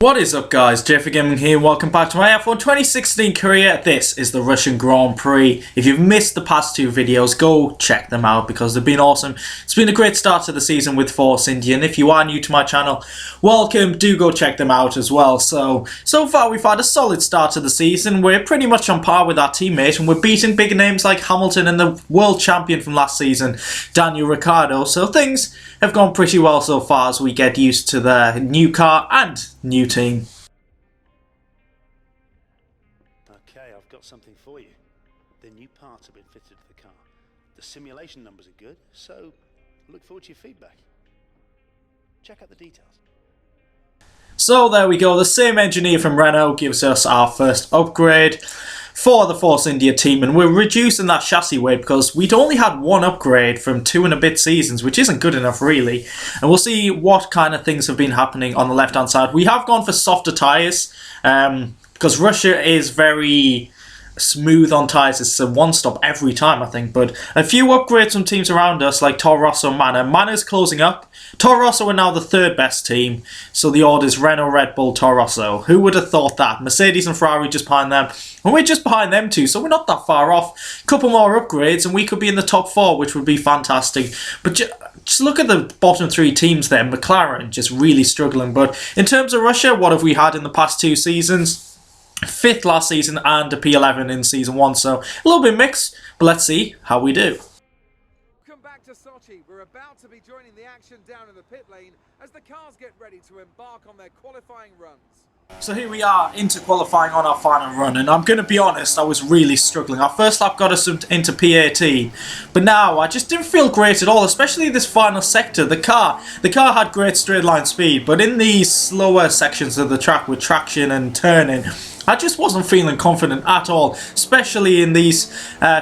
What is up guys, JayFerGaming here, welcome back to my F1 2016 career. This is the Russian Grand Prix. If you've missed the past two videos, go check them out because they've been awesome. It's been a great start to the season with Force India, and if you are new to my channel, welcome, do go check them out as well. So far we've had a solid start to the season. We're pretty much on par with our teammate and we're beating big names like Hamilton and the world champion from last season, Daniel Ricciardo. So things have gone pretty well so far as we get used to the new car and new team. Okay, I've got something for you. The new parts have been fitted to the car. The simulation numbers are good, so I look forward to your feedback. Check out the details. So there we go, the same engineer from Renault gives us our first upgrade for the Force India team, and we're reducing that chassis weight because we'd only had one upgrade from 2 and a bit seasons, which isn't good enough really. And we'll see what kind of things have been happening on the left hand side. We have gone for softer tyres because Russia is very smooth on tyres. It's a one stop every time, I think, but a few upgrades from teams around us like Toro Rosso and Manor's closing up. Toro Rosso are now the third best team, so the order is Renault, Red Bull, Toro Rosso. Who would have thought that? Mercedes and Ferrari just behind them, and we're just behind them too, so we're not that far off. Couple more upgrades and we could be in the top 4, which would be fantastic. But just look at the bottom 3 teams there. McLaren just really struggling, but in terms of Russia, what have we had in the past 2 seasons? 5th last season and a P11 in season 1, so a little bit mixed, but let's see how we do. Welcome back to Sochi. We're about to be joining the action down in the pit lane as the cars get ready to embark on their qualifying runs. So here we are into qualifying on our final run, and I'm going to be honest, I was really struggling. Our first lap got us into P18, but now I just didn't feel great at all, especially this final sector. The car had great straight line speed, but in these slower sections of the track with traction and turning, I just wasn't feeling confident at all, especially in these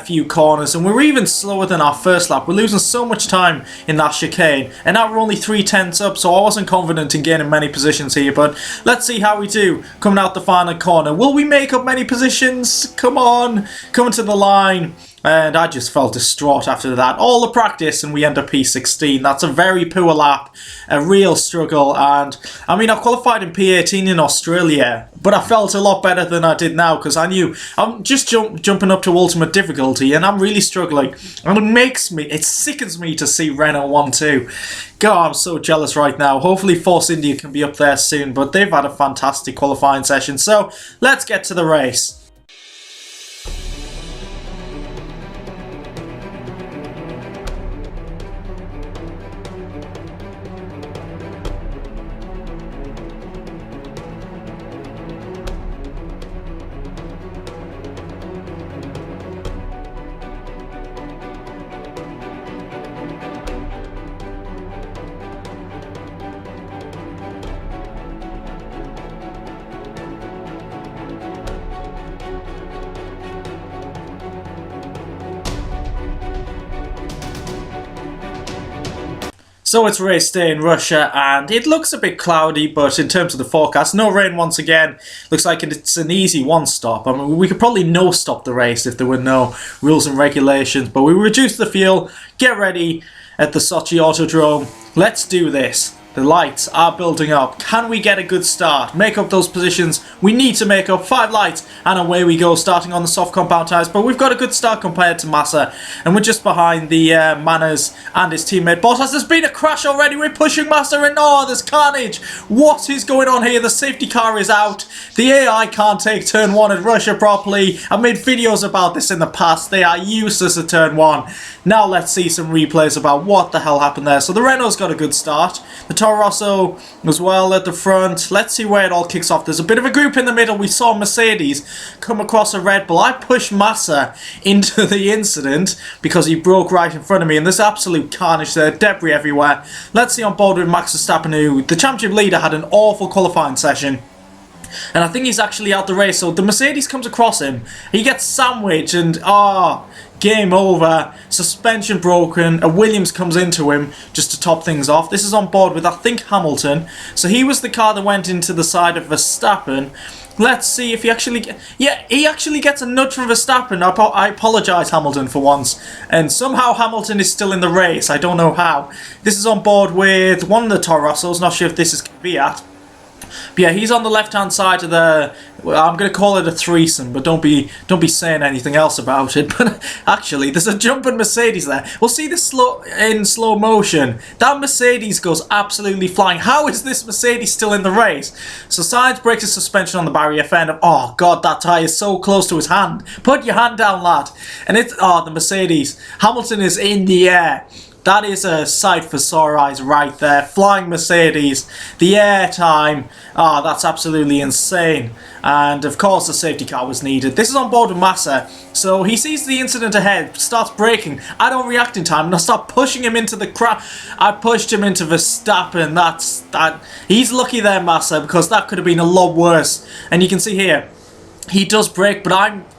few corners, and we're even slower than our first lap. We're losing so much time in that chicane, and now we're only 3/10 up, so I wasn't confident in gaining many positions here, but let's see how we do coming out the final corner. Will we make up many positions? Come on, coming to the line. And I just felt distraught after that. All the practice and we end up P16. That's a very poor lap, a real struggle. And I mean, I qualified in P18 in Australia, but I felt a lot better than I did now because I knew I'm just jumping up to ultimate difficulty and I'm really struggling. And it sickens me to see Renault 1-2. God, I'm so jealous right now. Hopefully Force India can be up there soon, but they've had a fantastic qualifying session. So let's get to the race. So it's race day in Russia and it looks a bit cloudy, but in terms of the forecast, no rain once again. Looks like it's an easy one stop. I mean, we could probably no stop the race if there were no rules and regulations, but we reduce the fuel, get ready at the Sochi Autodrome. Let's do this. The lights are building up. Can we get a good start? Make up those positions. We need to make up 5 lights and away we go, starting on the soft compound tyres. But we've got a good start compared to Massa, and we're just behind the Manners and his teammate Bottas. There's been a crash already. We're pushing Massa and oh, there's carnage. What is going on here? The safety car is out. The AI can't take turn 1 at Russia properly. I've made videos about this in the past. They are useless at turn 1. Now let's see some replays about what the hell happened there. So the Renault's got a good start. The Toro Rosso as well at the front. Let's see where it all kicks off. There's a bit of a group in the middle. We saw Mercedes come across a Red Bull. I pushed Massa into the incident because he broke right in front of me, and there's absolute carnage there, debris everywhere. Let's see on board with Max Verstappen, who the championship leader had an awful qualifying session. And I think he's actually out the race. So the Mercedes comes across him. He gets sandwiched and game over. Suspension broken. A Williams comes into him just to top things off. This is on board with, I think, Hamilton. So he was the car that went into the side of Verstappen. Let's see if he actually... Yeah, he actually gets a nudge from Verstappen. I apologise, Hamilton, for once. And somehow Hamilton is still in the race. I don't know how. This is on board with one of the Toro Rossos. Not sure if this is Kvyat. But yeah, he's on the left-hand side of the... Well, I'm going to call it a threesome, but don't be saying anything else about it. But actually, there's a jumping Mercedes there. We'll see this in slow motion. That Mercedes goes absolutely flying. How is this Mercedes still in the race? So Sainz breaks his suspension on the barrier fender. Oh, God, that tyre is so close to his hand. Put your hand down, lad. And it's... Oh, the Mercedes. Hamilton is in the air. That is a sight for sore eyes right there. Flying Mercedes. The air time. Oh, that's absolutely insane. And of course the safety car was needed. This is on board with Massa. So he sees the incident ahead, starts braking. I don't react in time and I start pushing him into the crowd. I pushed him into Verstappen. That. He's lucky there, Massa, because that could have been a lot worse. And you can see here, he does brake, but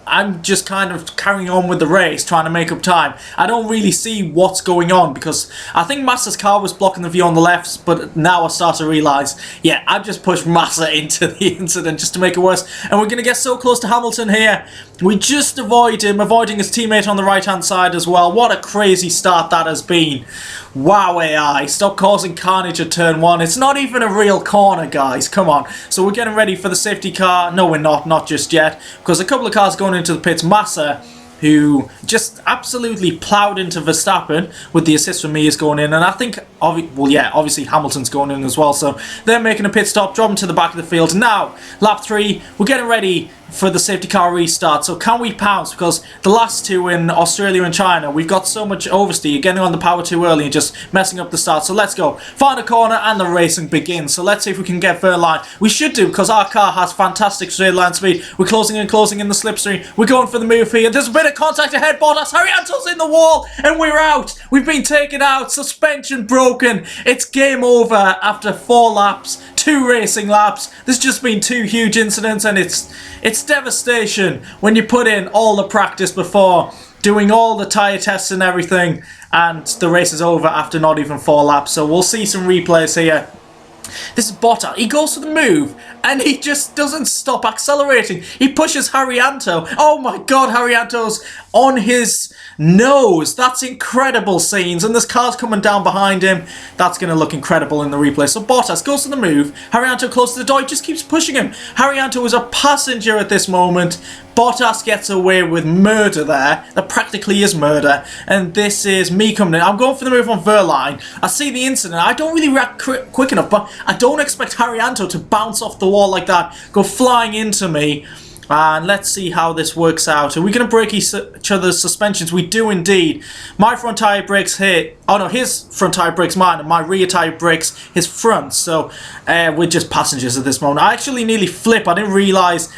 I'm just kind of carrying on with the race, trying to make up time. I don't really see what's going on because I think Massa's car was blocking the view on the left, but now I start to realise, yeah, I've just pushed Massa into the incident just to make it worse. And we're going to get so close to Hamilton here. We just avoid him, avoiding his teammate on the right-hand side as well. What a crazy start that has been. Wow, AI, stop causing carnage at turn 1. It's not even a real corner, guys. Come on. So we're getting ready for the safety car. No, we're not just yet, because a couple of cars going into the pits. Massa, who just absolutely ploughed into Verstappen with the assist from me, is going in, and I think, well, yeah, obviously Hamilton's going in as well, so they're making a pit stop, dropping to the back of the field. Now, lap 3, we're getting ready for the safety car restart. So can we pounce? Because the last two in Australia and China, we've got so much oversteer, getting on the power too early and just messing up the start. So let's go. Find a corner and the racing begins. So let's see if we can get Verline. We should do, because our car has fantastic straight line speed. We're closing in the slipstream. We're going for the move here. There's a bit of contact ahead. Bottas, Haryanto's in the wall and we're out. We've been taken out. Suspension broken. It's game over after 4 laps. 2 racing laps. There's just been 2 huge incidents, and it's devastation when you put in all the practice before, doing all the tyre tests and everything, and the race is over after not even 4 laps. So we'll see some replays here. This is Bottas. He goes for the move and he just doesn't stop accelerating. He pushes Haryanto. Oh my God, Haryanto's on his nose. That's incredible scenes. And there's cars coming down behind him. That's going to look incredible in the replay. So Bottas goes to the move. Haryanto close to the door. He just keeps pushing him. Haryanto is a passenger at this moment. Bottas gets away with murder there. That practically is murder. And this is me coming in. I'm going for the move on Verline. I see the incident. I don't really react quick enough, but I don't expect Haryanto to bounce off the wall like that, go flying into me. And let's see how this works out. Are we going to break each other's suspensions? We do indeed. My front tyre breaks here. Oh no, his front tyre breaks mine, and my rear tyre breaks his front. So we're just passengers at this moment. I actually nearly flip. I didn't realise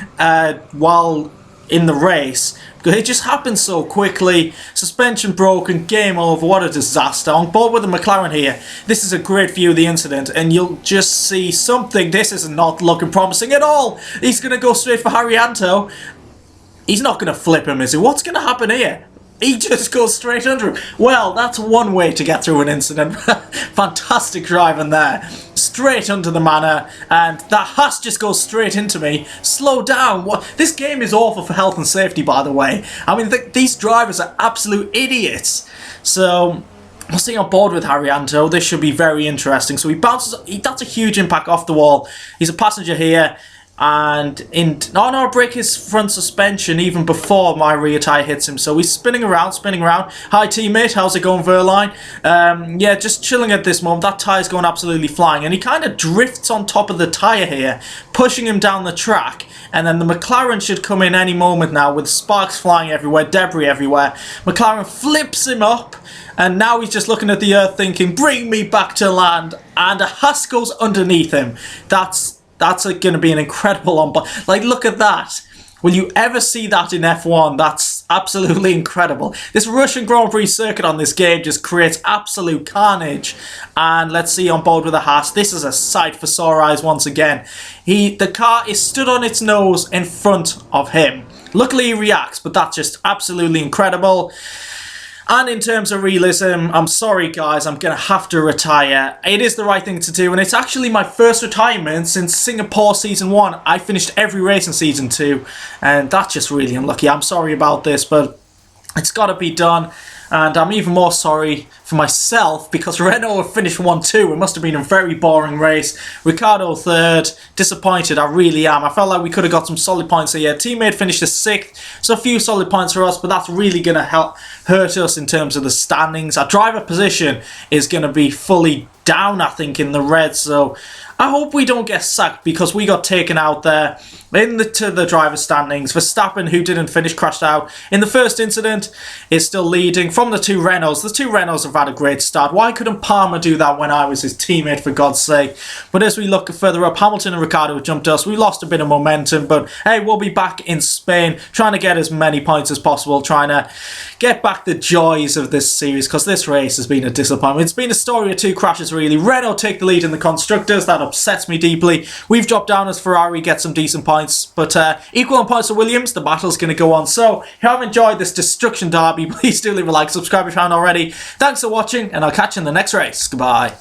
while in the race, because it just happened so quickly. Suspension broken, game over. What a disaster. On board with the McLaren here. This is a great view of the incident, and you'll just see something. This is not looking promising at all. He's going to go straight for Haryanto. He's not going to flip him, is he? What's going to happen here? He just goes straight under him. Well, that's one way to get through an incident. Fantastic driving there. Straight under the manor, and that Haas just goes straight into me. Slow down. What? This game is awful for health and safety, by the way. I mean, these drivers are absolute idiots. So we'll see on board with Haryanto. This should be very interesting. So he bounces. That's a huge impact off the wall. He's a passenger here. And I break his front suspension even before my rear tyre hits him. So he's spinning around. Hi teammate, how's it going, Verline? Yeah, just chilling at this moment. That tyre's going absolutely flying. And he kind of drifts on top of the tyre here, pushing him down the track. And then the McLaren should come in any moment now with sparks flying everywhere, debris everywhere. McLaren flips him up. And now he's just looking at the earth thinking, bring me back to land. And a Haas goes underneath him. That's going to be an incredible on-board. Like, look at that. Will you ever see that in F1? That's absolutely incredible. This Russian Grand Prix circuit on this game just creates absolute carnage. And let's see on board with a Haas. This is a sight for sore eyes once again. The car is stood on its nose in front of him. Luckily he reacts, but that's just absolutely incredible. And in terms of realism, I'm sorry guys, I'm going to have to retire. It is the right thing to do, and it's actually my first retirement since Singapore Season 1. I finished every race in Season 2, and that's just really unlucky. I'm sorry about this, but it's got to be done. And I'm even more sorry for myself because Renault finished 1-2. It must have been a very boring race. Ricciardo third. Disappointed, I really am. I felt like we could have got some solid points here. Teammate finished 6th, so a few solid points for us, but that's really going to hurt us in terms of the standings. Our driver position is going to be fully down, I think, in the red, so I hope we don't get sacked because we got taken out there to the driver standings. Verstappen, who didn't finish, crashed out in the first incident, is still leading from the 2 Renaults. The 2 Renaults have had a great start. Why couldn't Palmer do that when I was his teammate, for God's sake? But as we look further up, Hamilton and Ricciardo have jumped us. We lost a bit of momentum, but hey, we'll be back in Spain trying to get as many points as possible, trying to get back the joys of this series because this race has been a disappointment. It's been a story of 2 crashes, really. Renault take the lead in the constructors. That upsets me deeply. We've dropped down as Ferrari get some decent points, but equal on points for Williams. The battle's going to go on. So if you have enjoyed this destruction derby, please do leave a like, subscribe if you haven't already. Thanks for watching, and I'll catch you in the next race. Goodbye.